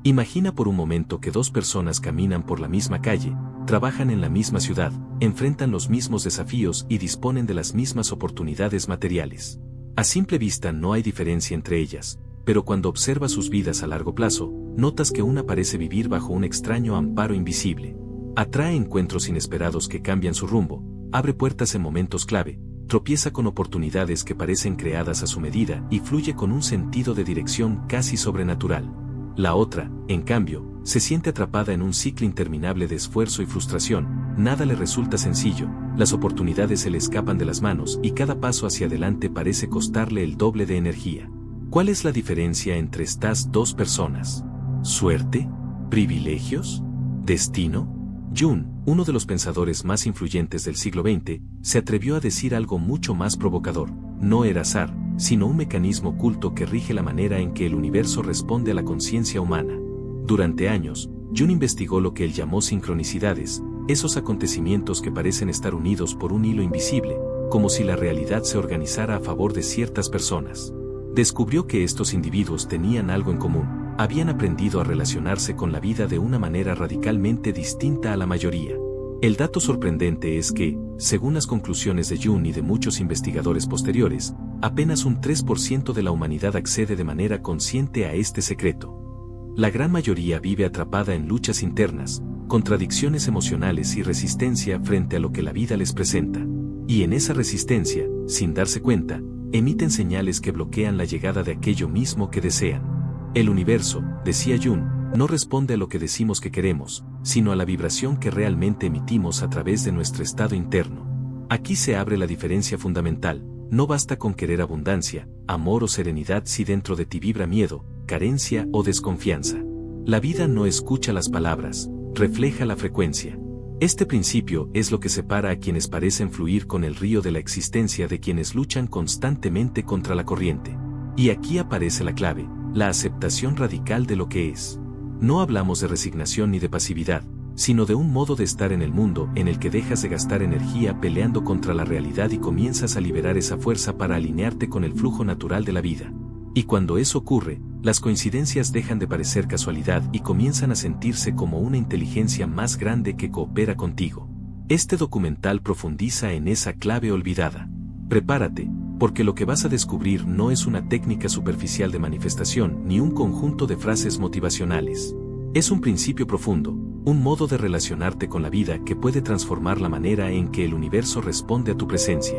Imagina por un momento que dos personas caminan por la misma calle, trabajan en la misma ciudad, enfrentan los mismos desafíos y disponen de las mismas oportunidades materiales. A simple vista no hay diferencia entre ellas, pero cuando observas sus vidas a largo plazo, notas que una parece vivir bajo un extraño amparo invisible. Atrae encuentros inesperados que cambian su rumbo, abre puertas en momentos clave, tropieza con oportunidades que parecen creadas a su medida y fluye con un sentido de dirección casi sobrenatural. La otra, en cambio, se siente atrapada en un ciclo interminable de esfuerzo y frustración, nada le resulta sencillo, las oportunidades se le escapan de las manos y cada paso hacia adelante parece costarle el doble de energía. ¿Cuál es la diferencia entre estas dos personas? ¿Suerte? ¿Privilegios? ¿Destino? Jung, uno de los pensadores más influyentes del siglo XX, se atrevió a decir algo mucho más provocador: no era azar, sino un mecanismo oculto que rige la manera en que el universo responde a la conciencia humana. Durante años, Jung investigó lo que él llamó sincronicidades, esos acontecimientos que parecen estar unidos por un hilo invisible, como si la realidad se organizara a favor de ciertas personas. Descubrió que estos individuos tenían algo en común: habían aprendido a relacionarse con la vida de una manera radicalmente distinta a la mayoría. El dato sorprendente es que, según las conclusiones de Jung y de muchos investigadores posteriores, apenas un 3% de la humanidad accede de manera consciente a este secreto. La gran mayoría vive atrapada en luchas internas, contradicciones emocionales y resistencia frente a lo que la vida les presenta. Y en esa resistencia, sin darse cuenta, emiten señales que bloquean la llegada de aquello mismo que desean. El universo, decía Jung, no responde a lo que decimos que queremos, sino a la vibración que realmente emitimos a través de nuestro estado interno. Aquí se abre la diferencia fundamental: no basta con querer abundancia, amor o serenidad si dentro de ti vibra miedo, carencia o desconfianza. La vida no escucha las palabras, refleja la frecuencia. Este principio es lo que separa a quienes parecen fluir con el río de la existencia de quienes luchan constantemente contra la corriente. Y aquí aparece la clave: la aceptación radical de lo que es. No hablamos de resignación ni de pasividad, sino de un modo de estar en el mundo en el que dejas de gastar energía peleando contra la realidad y comienzas a liberar esa fuerza para alinearte con el flujo natural de la vida. Y cuando eso ocurre, las coincidencias dejan de parecer casualidad y comienzan a sentirse como una inteligencia más grande que coopera contigo. Este documental profundiza en esa clave olvidada. Prepárate, porque lo que vas a descubrir no es una técnica superficial de manifestación ni un conjunto de frases motivacionales. Es un principio profundo, un modo de relacionarte con la vida que puede transformar la manera en que el universo responde a tu presencia.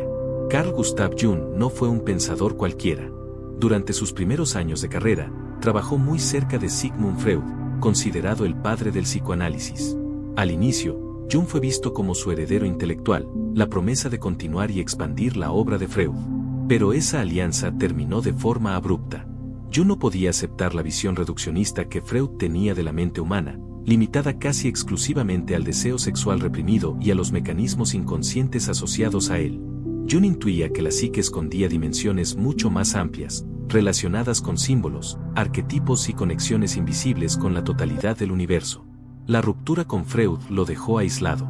Carl Gustav Jung no fue un pensador cualquiera. Durante sus primeros años de carrera, trabajó muy cerca de Sigmund Freud, considerado el padre del psicoanálisis. Al inicio, Jung fue visto como su heredero intelectual, la promesa de continuar y expandir la obra de Freud. Pero esa alianza terminó de forma abrupta. Jung no podía aceptar la visión reduccionista que Freud tenía de la mente humana, limitada casi exclusivamente al deseo sexual reprimido y a los mecanismos inconscientes asociados a él. Jung intuía que la psique escondía dimensiones mucho más amplias, relacionadas con símbolos, arquetipos y conexiones invisibles con la totalidad del universo. La ruptura con Freud lo dejó aislado.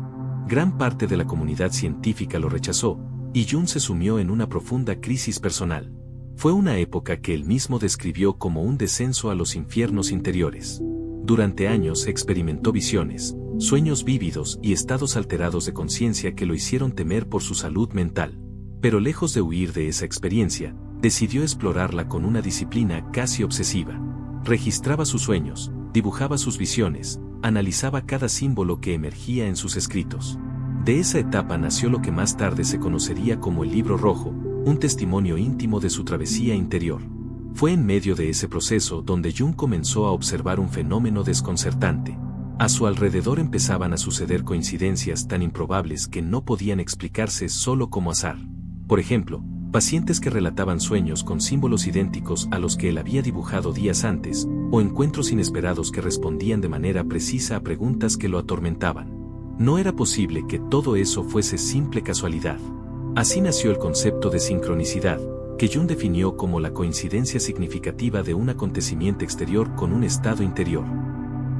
Gran parte de la comunidad científica lo rechazó, y Jung se sumió en una profunda crisis personal. Fue una época que él mismo describió como un descenso a los infiernos interiores. Durante años experimentó visiones, sueños vívidos y estados alterados de conciencia que lo hicieron temer por su salud mental. Pero lejos de huir de esa experiencia, decidió explorarla con una disciplina casi obsesiva. Registraba sus sueños, dibujaba sus visiones, analizaba cada símbolo que emergía en sus escritos. De esa etapa nació lo que más tarde se conocería como el Libro Rojo, un testimonio íntimo de su travesía interior. Fue en medio de ese proceso donde Jung comenzó a observar un fenómeno desconcertante. A su alrededor empezaban a suceder coincidencias tan improbables que no podían explicarse solo como azar. Por ejemplo, pacientes que relataban sueños con símbolos idénticos a los que él había dibujado días antes, o encuentros inesperados que respondían de manera precisa a preguntas que lo atormentaban. No era posible que todo eso fuese simple casualidad. Así nació el concepto de sincronicidad, que Jung definió como la coincidencia significativa de un acontecimiento exterior con un estado interior.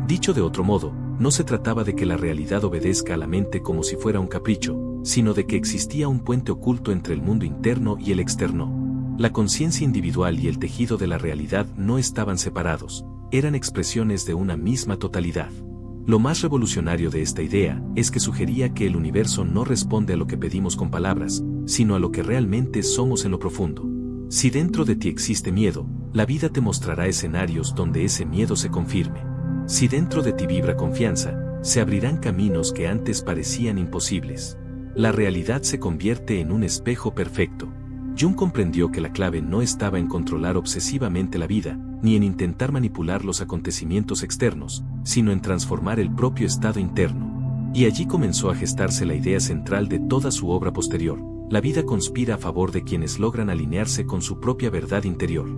Dicho de otro modo, no se trataba de que la realidad obedezca a la mente como si fuera un capricho, sino de que existía un puente oculto entre el mundo interno y el externo. La conciencia individual y el tejido de la realidad no estaban separados, eran expresiones de una misma totalidad. Lo más revolucionario de esta idea es que sugería que el universo no responde a lo que pedimos con palabras, sino a lo que realmente somos en lo profundo. Si dentro de ti existe miedo, la vida te mostrará escenarios donde ese miedo se confirme. Si dentro de ti vibra confianza, se abrirán caminos que antes parecían imposibles. La realidad se convierte en un espejo perfecto. Jung comprendió que la clave no estaba en controlar obsesivamente la vida, ni en intentar manipular los acontecimientos externos, sino en transformar el propio estado interno. Y allí comenzó a gestarse la idea central de toda su obra posterior: la vida conspira a favor de quienes logran alinearse con su propia verdad interior.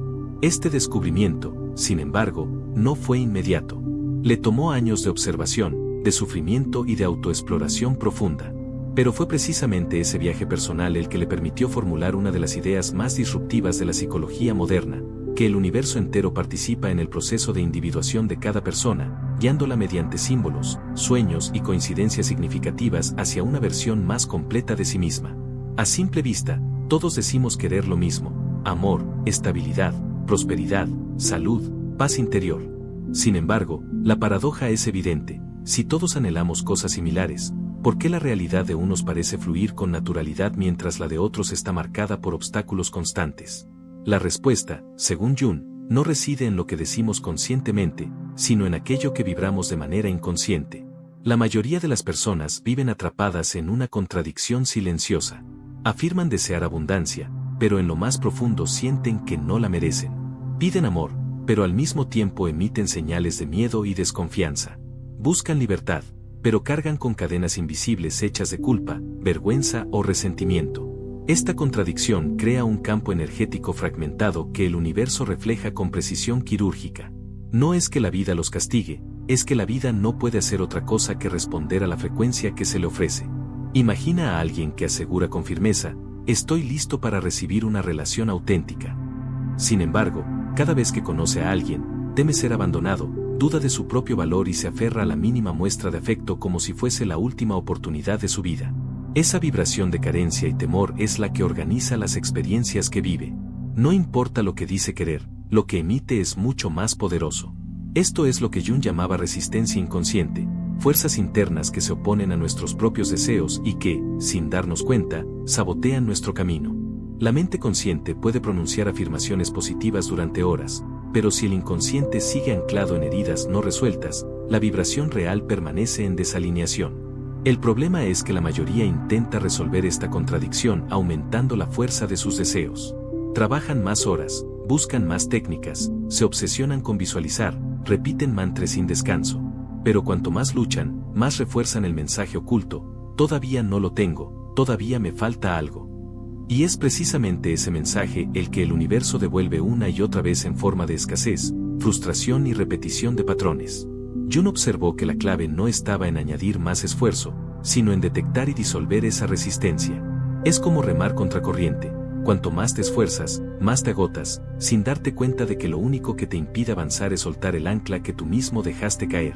Este descubrimiento, sin embargo, no fue inmediato. Le tomó años de observación, de sufrimiento y de autoexploración profunda. Pero fue precisamente ese viaje personal el que le permitió formular una de las ideas más disruptivas de la psicología moderna: que el universo entero participa en el proceso de individuación de cada persona, guiándola mediante símbolos, sueños y coincidencias significativas hacia una versión más completa de sí misma. A simple vista, todos decimos querer lo mismo: amor, estabilidad, prosperidad, salud, paz interior. Sin embargo, la paradoja es evidente: si todos anhelamos cosas similares, ¿por qué la realidad de unos parece fluir con naturalidad mientras la de otros está marcada por obstáculos constantes? La respuesta, según Jung, no reside en lo que decimos conscientemente, sino en aquello que vibramos de manera inconsciente. La mayoría de las personas viven atrapadas en una contradicción silenciosa. Afirman desear abundancia, pero en lo más profundo sienten que no la merecen. Piden amor, pero al mismo tiempo emiten señales de miedo y desconfianza. Buscan libertad, pero cargan con cadenas invisibles hechas de culpa, vergüenza o resentimiento. Esta contradicción crea un campo energético fragmentado que el universo refleja con precisión quirúrgica. No es que la vida los castigue, es que la vida no puede hacer otra cosa que responder a la frecuencia que se le ofrece. Imagina a alguien que asegura con firmeza: estoy listo para recibir una relación auténtica. Sin embargo, cada vez que conoce a alguien, teme ser abandonado, duda de su propio valor y se aferra a la mínima muestra de afecto como si fuese la última oportunidad de su vida. Esa vibración de carencia y temor es la que organiza las experiencias que vive. No importa lo que dice querer, lo que emite es mucho más poderoso. Esto es lo que Jung llamaba resistencia inconsciente, fuerzas internas que se oponen a nuestros propios deseos y que, sin darnos cuenta, sabotean nuestro camino. La mente consciente puede pronunciar afirmaciones positivas durante horas, pero si el inconsciente sigue anclado en heridas no resueltas, la vibración real permanece en desalineación. El problema es que la mayoría intenta resolver esta contradicción aumentando la fuerza de sus deseos. Trabajan más horas, buscan más técnicas, se obsesionan con visualizar, repiten mantras sin descanso. Pero cuanto más luchan, más refuerzan el mensaje oculto: todavía no lo tengo, todavía me falta algo. Y es precisamente ese mensaje el que el universo devuelve una y otra vez en forma de escasez, frustración y repetición de patrones. Jung observó que la clave no estaba en añadir más esfuerzo, sino en detectar y disolver esa resistencia. Es como remar contracorriente: cuanto más te esfuerzas, más te agotas, sin darte cuenta de que lo único que te impide avanzar es soltar el ancla que tú mismo dejaste caer.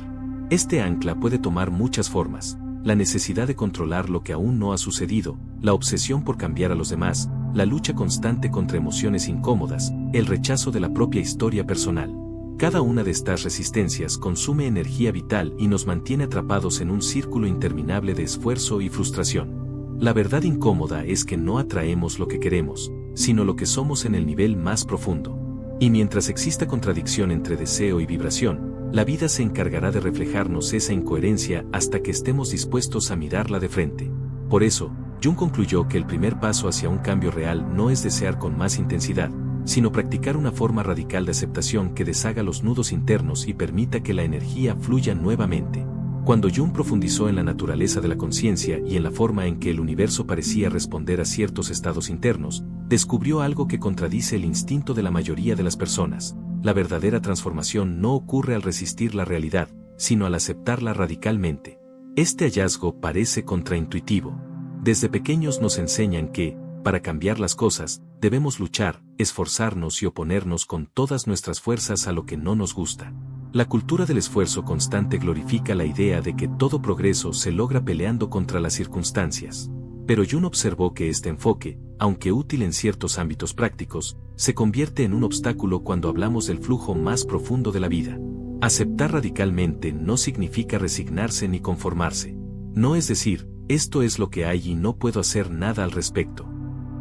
Este ancla puede tomar muchas formas: la necesidad de controlar lo que aún no ha sucedido, la obsesión por cambiar a los demás, la lucha constante contra emociones incómodas, el rechazo de la propia historia personal. Cada una de estas resistencias consume energía vital y nos mantiene atrapados en un círculo interminable de esfuerzo y frustración. La verdad incómoda es que no atraemos lo que queremos, sino lo que somos en el nivel más profundo. Y mientras exista contradicción entre deseo y vibración, la vida se encargará de reflejarnos esa incoherencia hasta que estemos dispuestos a mirarla de frente. Por eso, Jung concluyó que el primer paso hacia un cambio real no es desear con más intensidad, sino practicar una forma radical de aceptación que deshaga los nudos internos y permita que la energía fluya nuevamente. Cuando Jung profundizó en la naturaleza de la conciencia y en la forma en que el universo parecía responder a ciertos estados internos, descubrió algo que contradice el instinto de la mayoría de las personas: la verdadera transformación no ocurre al resistir la realidad, sino al aceptarla radicalmente. Este hallazgo parece contraintuitivo. Desde pequeños nos enseñan que, para cambiar las cosas, debemos luchar, esforzarnos y oponernos con todas nuestras fuerzas a lo que no nos gusta. La cultura del esfuerzo constante glorifica la idea de que todo progreso se logra peleando contra las circunstancias. Pero Jung observó que este enfoque, aunque útil en ciertos ámbitos prácticos, se convierte en un obstáculo cuando hablamos del flujo más profundo de la vida. Aceptar radicalmente no significa resignarse ni conformarse. No es decir, esto es lo que hay y no puedo hacer nada al respecto.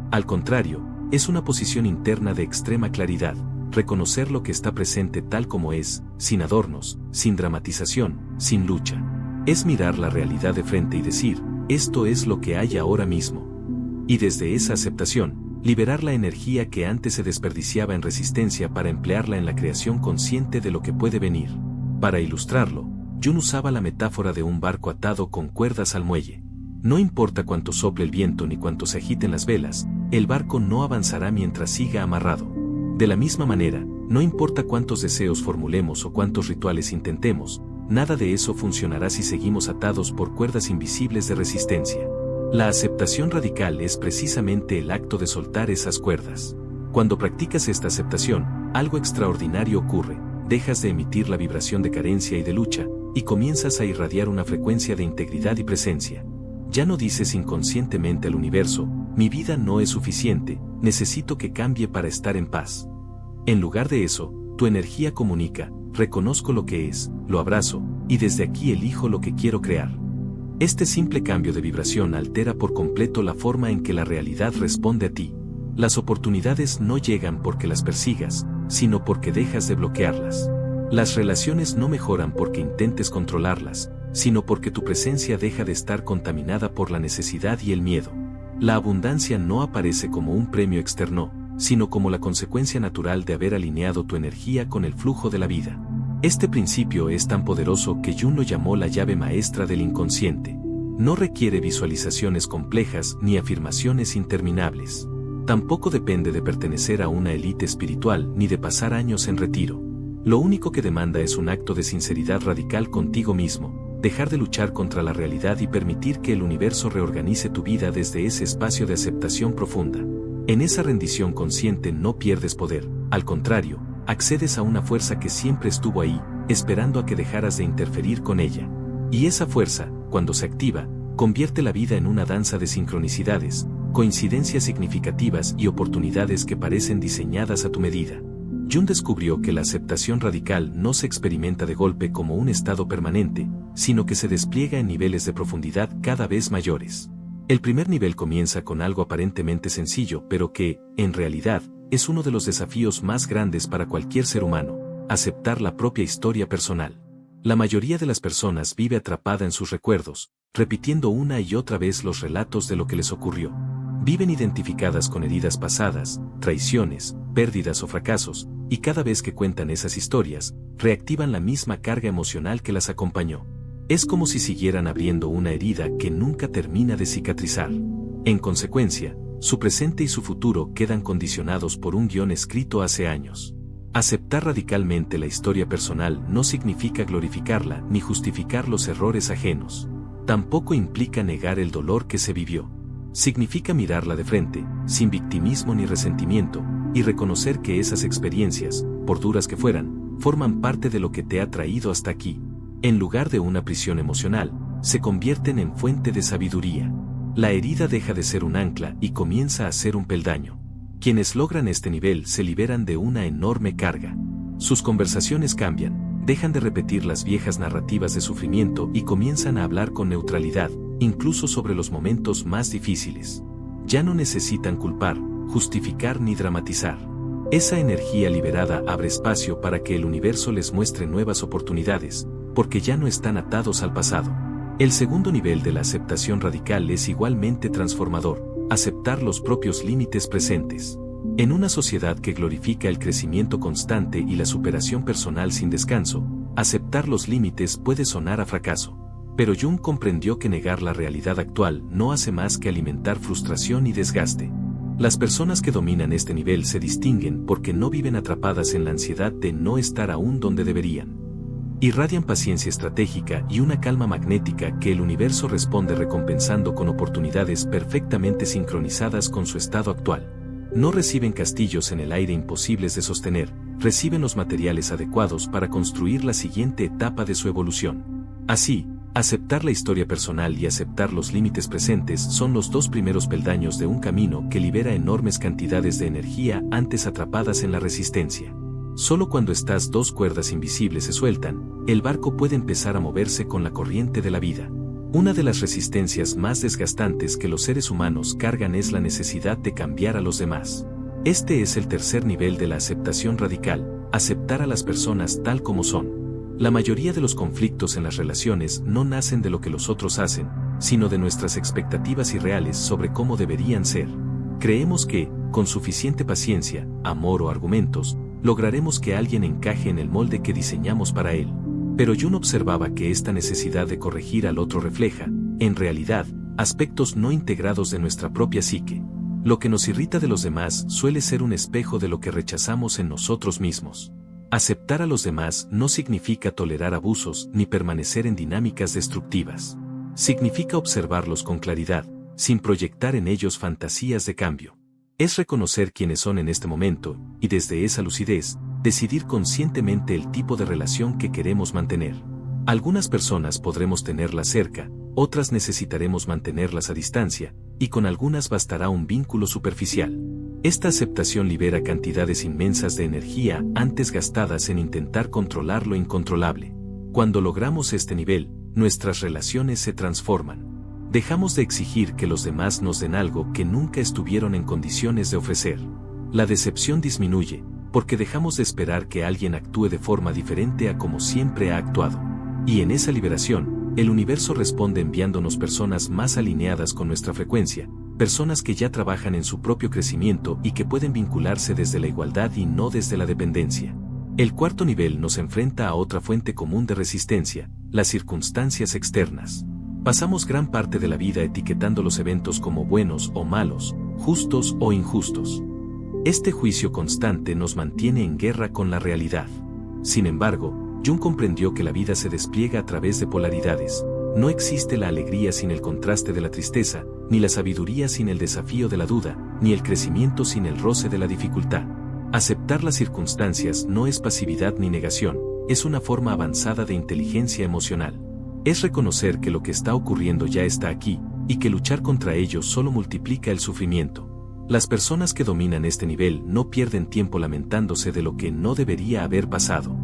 Al contrario, es una posición interna de extrema claridad, reconocer lo que está presente tal como es, sin adornos, sin dramatización, sin lucha. Es mirar la realidad de frente y decir, esto es lo que hay ahora mismo. Y desde esa aceptación, liberar la energía que antes se desperdiciaba en resistencia para emplearla en la creación consciente de lo que puede venir. Para ilustrarlo, Jung usaba la metáfora de un barco atado con cuerdas al muelle. No importa cuánto sople el viento ni cuánto se agiten las velas, el barco no avanzará mientras siga amarrado. De la misma manera, no importa cuántos deseos formulemos o cuántos rituales intentemos, nada de eso funcionará si seguimos atados por cuerdas invisibles de resistencia. La aceptación radical es precisamente el acto de soltar esas cuerdas. Cuando practicas esta aceptación, algo extraordinario ocurre, dejas de emitir la vibración de carencia y de lucha, y comienzas a irradiar una frecuencia de integridad y presencia. Ya no dices inconscientemente al universo, mi vida no es suficiente, necesito que cambie para estar en paz. En lugar de eso, tu energía comunica, reconozco lo que es, lo abrazo, y desde aquí elijo lo que quiero crear. Este simple cambio de vibración altera por completo la forma en que la realidad responde a ti. Las oportunidades no llegan porque las persigas, sino porque dejas de bloquearlas. Las relaciones no mejoran porque intentes controlarlas, sino porque tu presencia deja de estar contaminada por la necesidad y el miedo. La abundancia no aparece como un premio externo, sino como la consecuencia natural de haber alineado tu energía con el flujo de la vida. Este principio es tan poderoso que Jung lo llamó la llave maestra del inconsciente. No requiere visualizaciones complejas ni afirmaciones interminables. Tampoco depende de pertenecer a una élite espiritual ni de pasar años en retiro. Lo único que demanda es un acto de sinceridad radical contigo mismo, dejar de luchar contra la realidad y permitir que el universo reorganice tu vida desde ese espacio de aceptación profunda. En esa rendición consciente no pierdes poder, al contrario, accedes a una fuerza que siempre estuvo ahí, esperando a que dejaras de interferir con ella. Y esa fuerza, cuando se activa, convierte la vida en una danza de sincronicidades, coincidencias significativas y oportunidades que parecen diseñadas a tu medida. Jung descubrió que la aceptación radical no se experimenta de golpe como un estado permanente, sino que se despliega en niveles de profundidad cada vez mayores. El primer nivel comienza con algo aparentemente sencillo, pero que, en realidad, es uno de los desafíos más grandes para cualquier ser humano: aceptar la propia historia personal. La mayoría de las personas vive atrapada en sus recuerdos, repitiendo una y otra vez los relatos de lo que les ocurrió. Viven identificadas con heridas pasadas, traiciones, pérdidas o fracasos, y cada vez que cuentan esas historias, reactivan la misma carga emocional que las acompañó. Es como si siguieran abriendo una herida que nunca termina de cicatrizar. En consecuencia, su presente y su futuro quedan condicionados por un guión escrito hace años. Aceptar radicalmente la historia personal no significa glorificarla ni justificar los errores ajenos. Tampoco implica negar el dolor que se vivió. Significa mirarla de frente, sin victimismo ni resentimiento, y reconocer que esas experiencias, por duras que fueran, forman parte de lo que te ha traído hasta aquí. En lugar de una prisión emocional, se convierten en fuente de sabiduría. La herida deja de ser un ancla y comienza a ser un peldaño. Quienes logran este nivel se liberan de una enorme carga. Sus conversaciones cambian, dejan de repetir las viejas narrativas de sufrimiento y comienzan a hablar con neutralidad, incluso sobre los momentos más difíciles. Ya no necesitan culpar, justificar ni dramatizar. Esa energía liberada abre espacio para que el universo les muestre nuevas oportunidades, porque ya no están atados al pasado. El segundo nivel de la aceptación radical es igualmente transformador: aceptar los propios límites presentes. En una sociedad que glorifica el crecimiento constante y la superación personal sin descanso, aceptar los límites puede sonar a fracaso. Pero Jung comprendió que negar la realidad actual no hace más que alimentar frustración y desgaste. Las personas que dominan este nivel se distinguen porque no viven atrapadas en la ansiedad de no estar aún donde deberían. Irradian paciencia estratégica y una calma magnética que el universo responde recompensando con oportunidades perfectamente sincronizadas con su estado actual. No reciben castillos en el aire imposibles de sostener, reciben los materiales adecuados para construir la siguiente etapa de su evolución. Así, Aceptar la historia personal y aceptar los límites presentes son los dos primeros peldaños de un camino que libera enormes cantidades de energía antes atrapadas en la resistencia. Solo cuando estas dos cuerdas invisibles se sueltan, el barco puede empezar a moverse con la corriente de la vida. Una de las resistencias más desgastantes que los seres humanos cargan es la necesidad de cambiar a los demás. Este es el tercer nivel de la aceptación radical, aceptar a las personas tal como son. La mayoría de los conflictos en las relaciones no nacen de lo que los otros hacen, sino de nuestras expectativas irreales sobre cómo deberían ser. Creemos que, con suficiente paciencia, amor o argumentos, lograremos que alguien encaje en el molde que diseñamos para él. Pero Jung observaba que esta necesidad de corregir al otro refleja, en realidad, aspectos no integrados de nuestra propia psique. Lo que nos irrita de los demás suele ser un espejo de lo que rechazamos en nosotros mismos. Aceptar a los demás no significa tolerar abusos ni permanecer en dinámicas destructivas. Significa observarlos con claridad, sin proyectar en ellos fantasías de cambio. Es reconocer quiénes son en este momento, y desde esa lucidez, decidir conscientemente el tipo de relación que queremos mantener. Algunas personas podremos tenerlas cerca, otras necesitaremos mantenerlas a distancia, y con algunas bastará un vínculo superficial. Esta aceptación libera cantidades inmensas de energía antes gastadas en intentar controlar lo incontrolable. Cuando logramos este nivel, nuestras relaciones se transforman. Dejamos de exigir que los demás nos den algo que nunca estuvieron en condiciones de ofrecer. La decepción disminuye, porque dejamos de esperar que alguien actúe de forma diferente a como siempre ha actuado. Y en esa liberación, el universo responde enviándonos personas más alineadas con nuestra frecuencia, personas que ya trabajan en su propio crecimiento y que pueden vincularse desde la igualdad y no desde la dependencia. El cuarto nivel nos enfrenta a otra fuente común de resistencia, las circunstancias externas. Pasamos gran parte de la vida etiquetando los eventos como buenos o malos, justos o injustos. Este juicio constante nos mantiene en guerra con la realidad. Sin embargo, Jung comprendió que la vida se despliega a través de polaridades. No existe la alegría sin el contraste de la tristeza, ni la sabiduría sin el desafío de la duda, ni el crecimiento sin el roce de la dificultad. Aceptar las circunstancias no es pasividad ni negación, es una forma avanzada de inteligencia emocional. Es reconocer que lo que está ocurriendo ya está aquí, y que luchar contra ello solo multiplica el sufrimiento. Las personas que dominan este nivel no pierden tiempo lamentándose de lo que no debería haber pasado.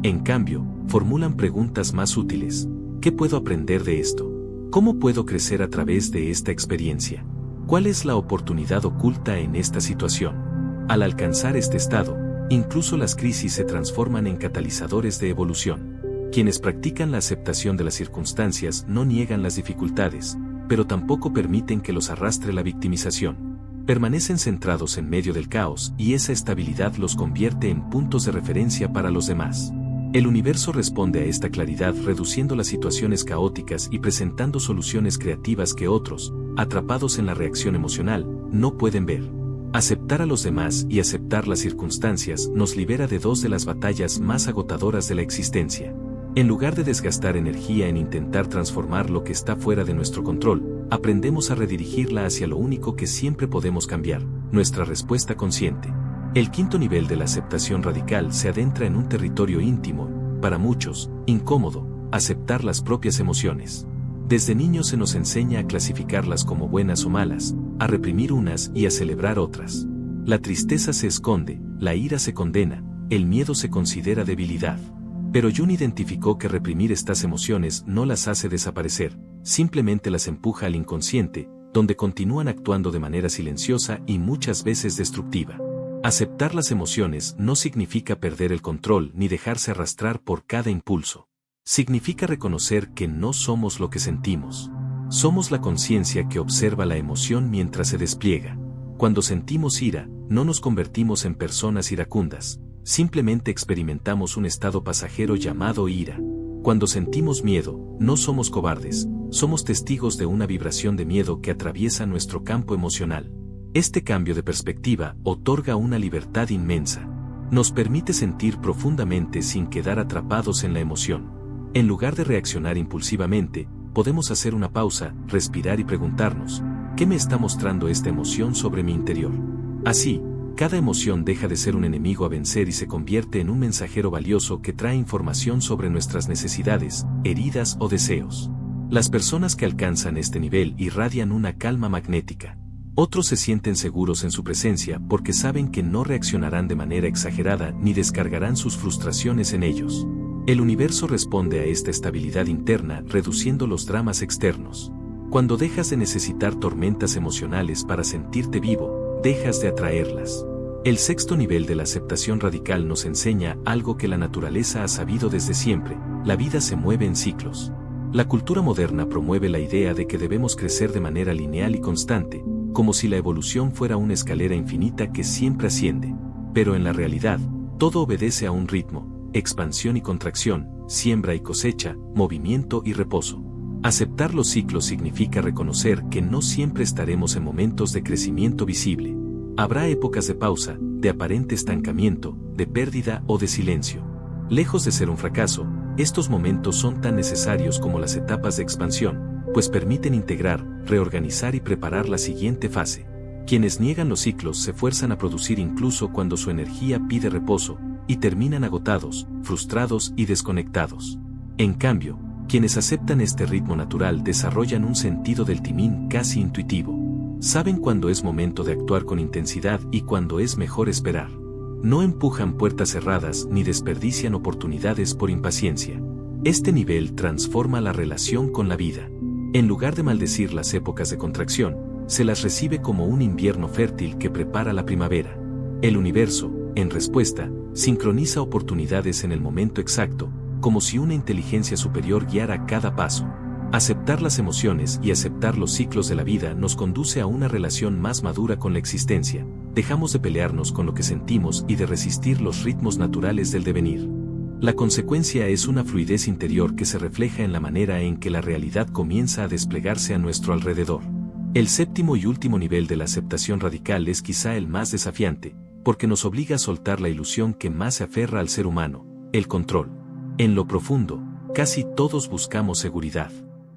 En cambio, formulan preguntas más útiles. ¿Qué puedo aprender de esto? ¿Cómo puedo crecer a través de esta experiencia? ¿Cuál es la oportunidad oculta en esta situación? Al alcanzar este estado, incluso las crisis se transforman en catalizadores de evolución. Quienes practican la aceptación de las circunstancias no niegan las dificultades, pero tampoco permiten que los arrastre la victimización. Permanecen centrados en medio del caos y esa estabilidad los convierte en puntos de referencia para los demás. El universo responde a esta claridad reduciendo las situaciones caóticas y presentando soluciones creativas que otros, atrapados en la reacción emocional, no pueden ver. Aceptar a los demás y aceptar las circunstancias nos libera de dos de las batallas más agotadoras de la existencia. En lugar de desgastar energía en intentar transformar lo que está fuera de nuestro control, aprendemos a redirigirla hacia lo único que siempre podemos cambiar, nuestra respuesta consciente. El quinto nivel de la aceptación radical se adentra en un territorio íntimo, para muchos, incómodo, aceptar las propias emociones. Desde niños se nos enseña a clasificarlas como buenas o malas, a reprimir unas y a celebrar otras. La tristeza se esconde, la ira se condena, el miedo se considera debilidad. Pero Jung identificó que reprimir estas emociones no las hace desaparecer, simplemente las empuja al inconsciente, donde continúan actuando de manera silenciosa y muchas veces destructiva. Aceptar las emociones no significa perder el control ni dejarse arrastrar por cada impulso. Significa reconocer que no somos lo que sentimos. Somos la conciencia que observa la emoción mientras se despliega. Cuando sentimos ira, no nos convertimos en personas iracundas, simplemente experimentamos un estado pasajero llamado ira. Cuando sentimos miedo, no somos cobardes, somos testigos de una vibración de miedo que atraviesa nuestro campo emocional. Este cambio de perspectiva otorga una libertad inmensa. Nos permite sentir profundamente sin quedar atrapados en la emoción. En lugar de reaccionar impulsivamente, podemos hacer una pausa, respirar y preguntarnos, ¿qué me está mostrando esta emoción sobre mi interior? Así, Cada emoción deja de ser un enemigo a vencer y se convierte en un mensajero valioso que trae información sobre nuestras necesidades, heridas o deseos. Las personas que alcanzan este nivel irradian una calma magnética. Otros se sienten seguros en su presencia porque saben que no reaccionarán de manera exagerada ni descargarán sus frustraciones en ellos. El universo responde a esta estabilidad interna reduciendo los dramas externos. Cuando dejas de necesitar tormentas emocionales para sentirte vivo, dejas de atraerlas. El sexto nivel de la aceptación radical nos enseña algo que la naturaleza ha sabido desde siempre: la vida se mueve en ciclos. La cultura moderna promueve la idea de que debemos crecer de manera lineal y constante, como si la evolución fuera una escalera infinita que siempre asciende. Pero en la realidad, todo obedece a un ritmo: expansión y contracción, siembra y cosecha, movimiento y reposo. Aceptar los ciclos significa reconocer que no siempre estaremos en momentos de crecimiento visible. Habrá épocas de pausa, de aparente estancamiento, de pérdida o de silencio. Lejos de ser un fracaso, estos momentos son tan necesarios como las etapas de expansión, pues permiten integrar, reorganizar y preparar la siguiente fase. Quienes niegan los ciclos se fuerzan a producir incluso cuando su energía pide reposo, y terminan agotados, frustrados y desconectados. En cambio, quienes aceptan este ritmo natural desarrollan un sentido del timing casi intuitivo. Saben cuándo es momento de actuar con intensidad y cuándo es mejor esperar. No empujan puertas cerradas ni desperdician oportunidades por impaciencia. Este nivel transforma la relación con la vida. En lugar de maldecir las épocas de contracción, se las recibe como un invierno fértil que prepara la primavera. El universo, en respuesta, sincroniza oportunidades en el momento exacto, como si una inteligencia superior guiara cada paso. Aceptar las emociones y aceptar los ciclos de la vida nos conduce a una relación más madura con la existencia. Dejamos de pelearnos con lo que sentimos y de resistir los ritmos naturales del devenir. La consecuencia es una fluidez interior que se refleja en la manera en que la realidad comienza a desplegarse a nuestro alrededor. El séptimo y último nivel de la aceptación radical es quizá el más desafiante, porque nos obliga a soltar la ilusión que más se aferra al ser humano: el control. En lo profundo, casi todos buscamos seguridad.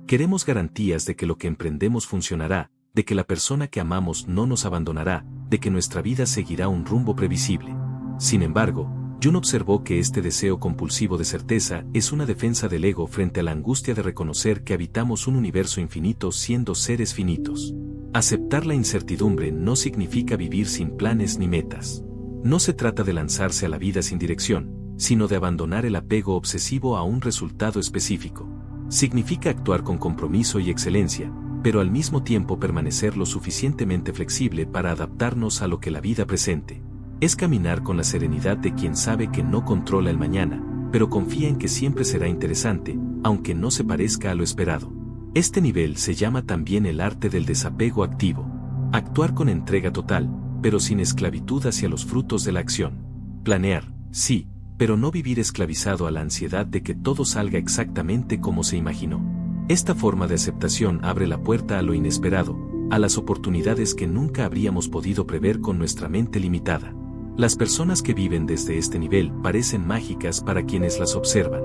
Queremos garantías de que lo que emprendemos funcionará, de que la persona que amamos no nos abandonará, de que nuestra vida seguirá un rumbo previsible. Sin embargo, Jung observó que este deseo compulsivo de certeza es una defensa del ego frente a la angustia de reconocer que habitamos un universo infinito siendo seres finitos. Aceptar la incertidumbre no significa vivir sin planes ni metas. No se trata de lanzarse a la vida sin dirección, sino de abandonar el apego obsesivo a un resultado específico. Significa actuar con compromiso y excelencia, pero al mismo tiempo permanecer lo suficientemente flexible para adaptarnos a lo que la vida presente. Es caminar con la serenidad de quien sabe que no controla el mañana, pero confía en que siempre será interesante, aunque no se parezca a lo esperado. Este nivel se llama también el arte del desapego activo. Actuar con entrega total, pero sin esclavitud hacia los frutos de la acción. Planear, sí, pero no vivir esclavizado a la ansiedad de que todo salga exactamente como se imaginó. Esta forma de aceptación abre la puerta a lo inesperado, a las oportunidades que nunca habríamos podido prever con nuestra mente limitada. Las personas que viven desde este nivel parecen mágicas para quienes las observan.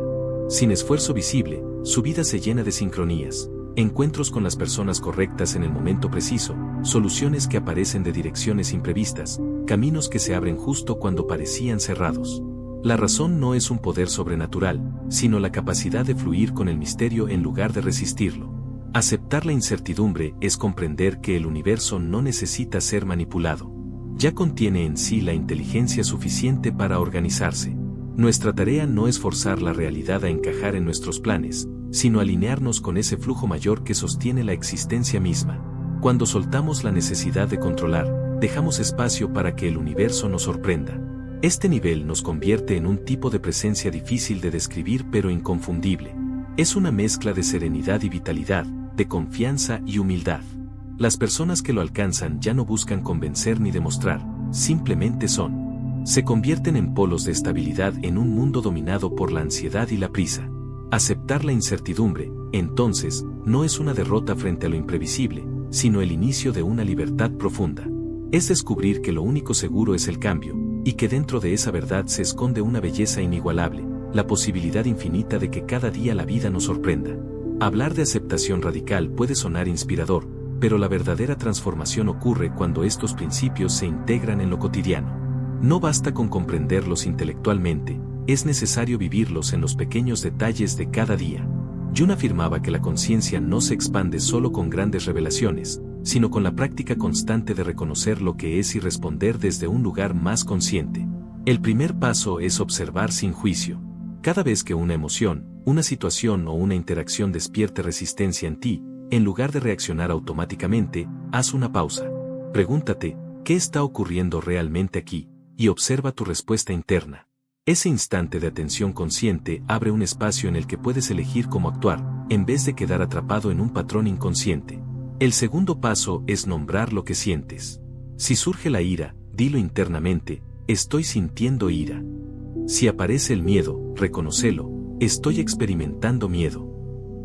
Sin esfuerzo visible, su vida se llena de sincronías, encuentros con las personas correctas en el momento preciso, soluciones que aparecen de direcciones imprevistas, caminos que se abren justo cuando parecían cerrados. La razón no es un poder sobrenatural, sino la capacidad de fluir con el misterio en lugar de resistirlo. Aceptar la incertidumbre es comprender que el universo no necesita ser manipulado. Ya contiene en sí la inteligencia suficiente para organizarse. Nuestra tarea no es forzar la realidad a encajar en nuestros planes, sino alinearnos con ese flujo mayor que sostiene la existencia misma. Cuando soltamos la necesidad de controlar, dejamos espacio para que el universo nos sorprenda. Este nivel nos convierte en un tipo de presencia difícil de describir pero inconfundible. Es una mezcla de serenidad y vitalidad, de confianza y humildad. Las personas que lo alcanzan ya no buscan convencer ni demostrar, simplemente son. Se convierten en polos de estabilidad en un mundo dominado por la ansiedad y la prisa. Aceptar la incertidumbre, entonces, no es una derrota frente a lo imprevisible, sino el inicio de una libertad profunda. Es descubrir que lo único seguro es el cambio, y que dentro de esa verdad se esconde una belleza inigualable, la posibilidad infinita de que cada día la vida nos sorprenda. Hablar de aceptación radical puede sonar inspirador, pero la verdadera transformación ocurre cuando estos principios se integran en lo cotidiano. No basta con comprenderlos intelectualmente, es necesario vivirlos en los pequeños detalles de cada día. Jung afirmaba que la conciencia no se expande solo con grandes revelaciones, sino con la práctica constante de reconocer lo que es y responder desde un lugar más consciente. El primer paso es observar sin juicio. Cada vez que una emoción, una situación o una interacción despierte resistencia en ti, en lugar de reaccionar automáticamente, haz una pausa. Pregúntate, ¿qué está ocurriendo realmente aquí? Y observa tu respuesta interna. Ese instante de atención consciente abre un espacio en el que puedes elegir cómo actuar, en vez de quedar atrapado en un patrón inconsciente. El segundo paso es nombrar lo que sientes. Si surge la ira, dilo internamente, estoy sintiendo ira. Si aparece el miedo, reconócelo, estoy experimentando miedo.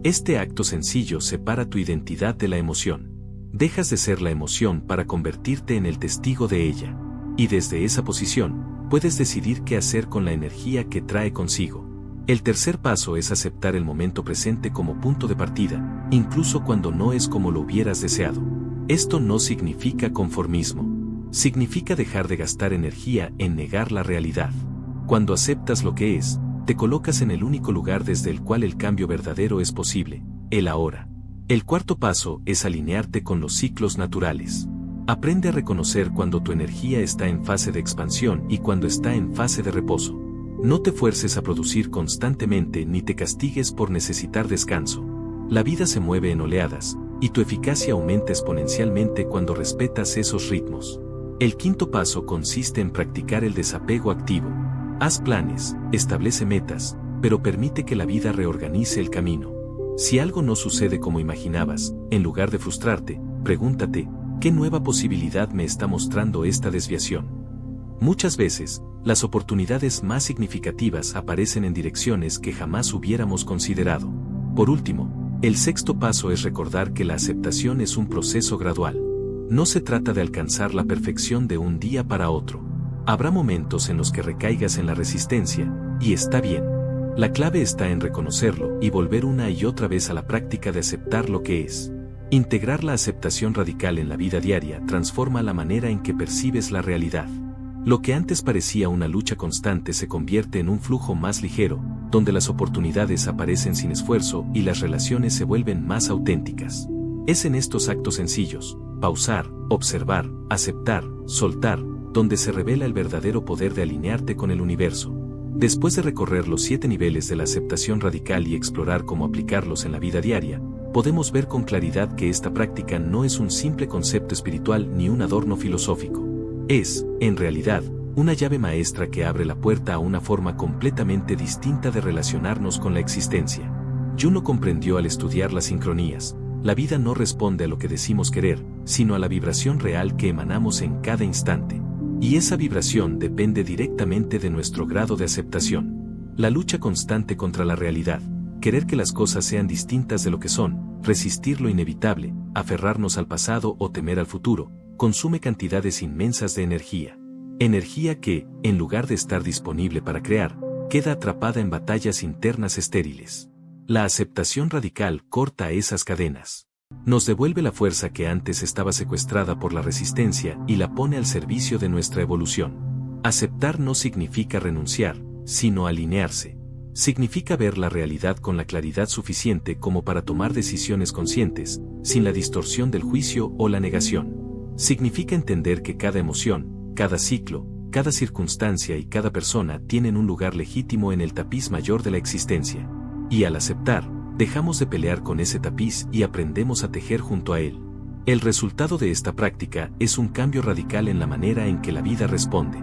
Este acto sencillo separa tu identidad de la emoción. Dejas de ser la emoción para convertirte en el testigo de ella. Y desde esa posición, puedes decidir qué hacer con la energía que trae consigo. El tercer paso es aceptar el momento presente como punto de partida, incluso cuando no es como lo hubieras deseado. Esto no significa conformismo. Significa dejar de gastar energía en negar la realidad. Cuando aceptas lo que es, te colocas en el único lugar desde el cual el cambio verdadero es posible, el ahora. El cuarto paso es alinearte con los ciclos naturales. Aprende a reconocer cuando tu energía está en fase de expansión y cuando está en fase de reposo. No te fuerces a producir constantemente ni te castigues por necesitar descanso. La vida se mueve en oleadas, y tu eficacia aumenta exponencialmente cuando respetas esos ritmos. El quinto paso consiste en practicar el desapego activo. Haz planes, establece metas, pero permite que la vida reorganice el camino. Si algo no sucede como imaginabas, en lugar de frustrarte, pregúntate, ¿qué nueva posibilidad me está mostrando esta desviación? Muchas veces, las oportunidades más significativas aparecen en direcciones que jamás hubiéramos considerado. Por último, el sexto paso es recordar que la aceptación es un proceso gradual. No se trata de alcanzar la perfección de un día para otro. Habrá momentos en los que recaigas en la resistencia, y está bien. La clave está en reconocerlo y volver una y otra vez a la práctica de aceptar lo que es. Integrar la aceptación radical en la vida diaria transforma la manera en que percibes la realidad. Lo que antes parecía una lucha constante se convierte en un flujo más ligero, donde las oportunidades aparecen sin esfuerzo y las relaciones se vuelven más auténticas. Es en estos actos sencillos, pausar, observar, aceptar, soltar, donde se revela el verdadero poder de alinearte con el universo. Después de recorrer los 7 niveles de la aceptación radical y explorar cómo aplicarlos en la vida diaria, podemos ver con claridad que esta práctica no es un simple concepto espiritual ni un adorno filosófico. Es, en realidad, una llave maestra que abre la puerta a una forma completamente distinta de relacionarnos con la existencia. Jung lo comprendió al estudiar las sincronías. La vida no responde a lo que decimos querer, sino a la vibración real que emanamos en cada instante. Y esa vibración depende directamente de nuestro grado de aceptación. La lucha constante contra la realidad, querer que las cosas sean distintas de lo que son, resistir lo inevitable, aferrarnos al pasado o temer al futuro, consume cantidades inmensas de energía. Energía que, en lugar de estar disponible para crear, queda atrapada en batallas internas estériles. La aceptación radical corta esas cadenas. Nos devuelve la fuerza que antes estaba secuestrada por la resistencia y la pone al servicio de nuestra evolución. Aceptar no significa renunciar, sino alinearse. Significa ver la realidad con la claridad suficiente como para tomar decisiones conscientes, sin la distorsión del juicio o la negación. Significa entender que cada emoción, cada ciclo, cada circunstancia y cada persona tienen un lugar legítimo en el tapiz mayor de la existencia. Y al aceptar, dejamos de pelear con ese tapiz y aprendemos a tejer junto a él. El resultado de esta práctica es un cambio radical en la manera en que la vida responde.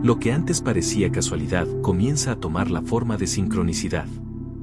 Lo que antes parecía casualidad comienza a tomar la forma de sincronicidad.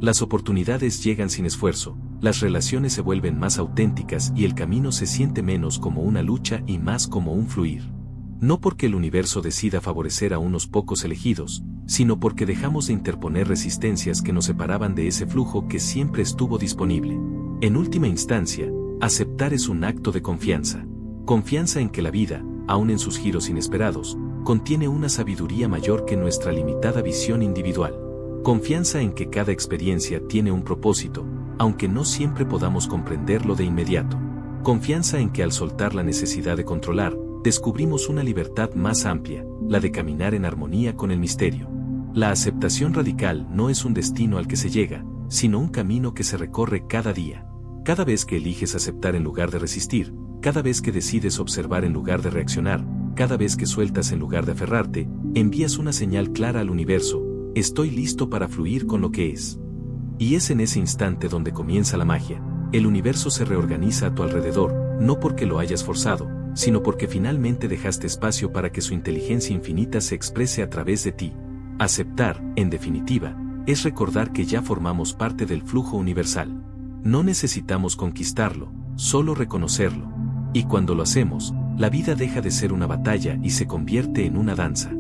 Las oportunidades llegan sin esfuerzo, las relaciones se vuelven más auténticas y el camino se siente menos como una lucha y más como un fluir. No porque el universo decida favorecer a unos pocos elegidos, sino porque dejamos de interponer resistencias que nos separaban de ese flujo que siempre estuvo disponible. En última instancia, aceptar es un acto de confianza. Confianza en que la vida, aun en sus giros inesperados, contiene una sabiduría mayor que nuestra limitada visión individual. Confianza en que cada experiencia tiene un propósito, aunque no siempre podamos comprenderlo de inmediato. Confianza en que al soltar la necesidad de controlar, descubrimos una libertad más amplia, la de caminar en armonía con el misterio. La aceptación radical no es un destino al que se llega, sino un camino que se recorre cada día. Cada vez que eliges aceptar en lugar de resistir, cada vez que decides observar en lugar de reaccionar, cada vez que sueltas en lugar de aferrarte, envías una señal clara al universo: estoy listo para fluir con lo que es. Y es en ese instante donde comienza la magia. El universo se reorganiza a tu alrededor, no porque lo hayas forzado, sino porque finalmente dejaste espacio para que su inteligencia infinita se exprese a través de ti. Aceptar, en definitiva, es recordar que ya formamos parte del flujo universal. No necesitamos conquistarlo, solo reconocerlo. Y cuando lo hacemos, la vida deja de ser una batalla y se convierte en una danza.